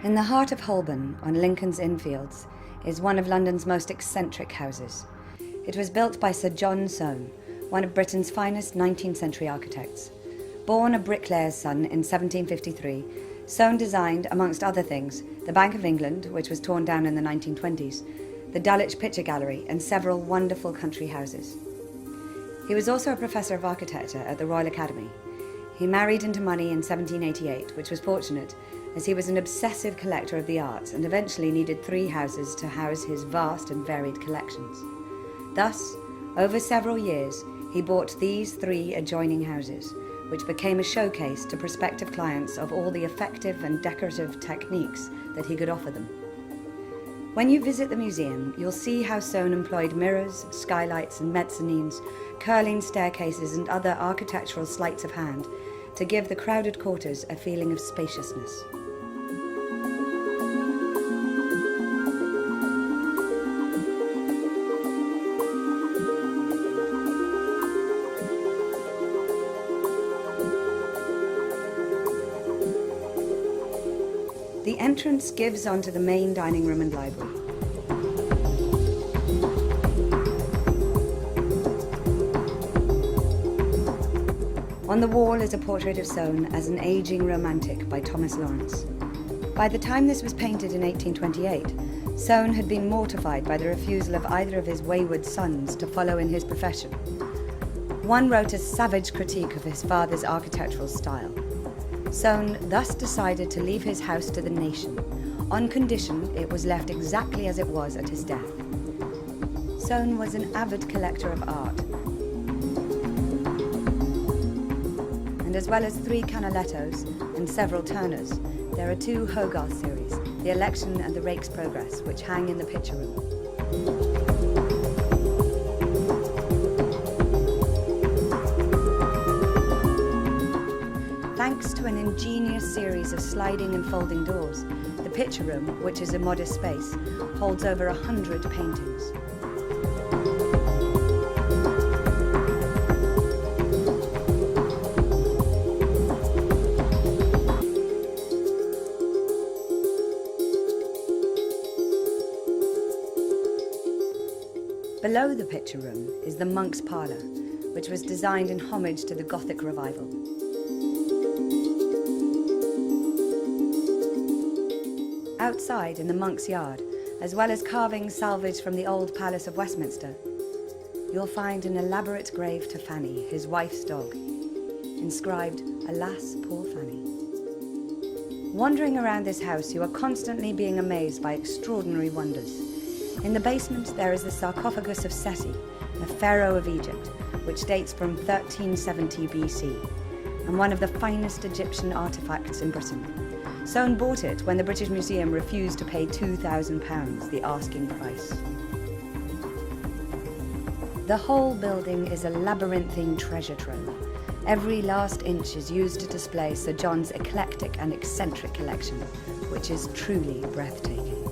In the heart of Holborn, on Lincoln's Inn Fields, is one of London's most eccentric houses. It was built by Sir John Soane, one of Britain's finest 19th century architects. Born a bricklayer's son in 1753, Soane designed, amongst other things, the Bank of England, which was torn down in the 1920s, the Dulwich Picture Gallery, and several wonderful country houses. He was also a professor of architecture at the Royal Academy. He married into money in 1788, which was fortunate, as he was an obsessive collector of the arts and eventually needed 3 houses to house his vast and varied collections. Thus, over several years, he bought these 3 adjoining houses, which became a showcase to prospective clients of all the effective and decorative techniques that he could offer them. When you visit the museum, you'll see how Soane employed mirrors, skylights and mezzanines, curling staircases and other architectural sleights of hand to give the crowded quarters a feeling of spaciousness. The entrance gives onto the main dining room and library. On the wall is a portrait of Soane as an aging romantic by Thomas Lawrence. By the time this was painted in 1828, Soane had been mortified by the refusal of either of his wayward sons to follow in his profession. One wrote a savage critique of his father's architectural style. Soane thus decided to leave his house to the nation, on condition it was left exactly as it was at his death. Soane was an avid collector of art, and as well as 3 Canalettos and several Turners, there are 2 Hogarth series, The Election and The Rake's Progress, which hang in the picture room. Thanks to an ingenious series of sliding and folding doors, the picture room, which is a modest space, holds over 100 paintings. Below the picture room is the Monk's Parlour, which was designed in homage to the Gothic revival. Outside in the Monk's Yard, as well as carvings salvaged from the old Palace of Westminster, you'll find an elaborate grave to Fanny, his wife's dog, inscribed, "Alas, poor Fanny." Wandering around this house, you are constantly being amazed by extraordinary wonders. In the basement, there is the sarcophagus of Seti, a pharaoh of Egypt, which dates from 1370 BC, and one of the finest Egyptian artifacts in Britain. Soane bought it when the British Museum refused to pay £2,000, the asking price. The whole building is a labyrinthine treasure trove. Every last inch is used to display Sir John's eclectic and eccentric collection, which is truly breathtaking.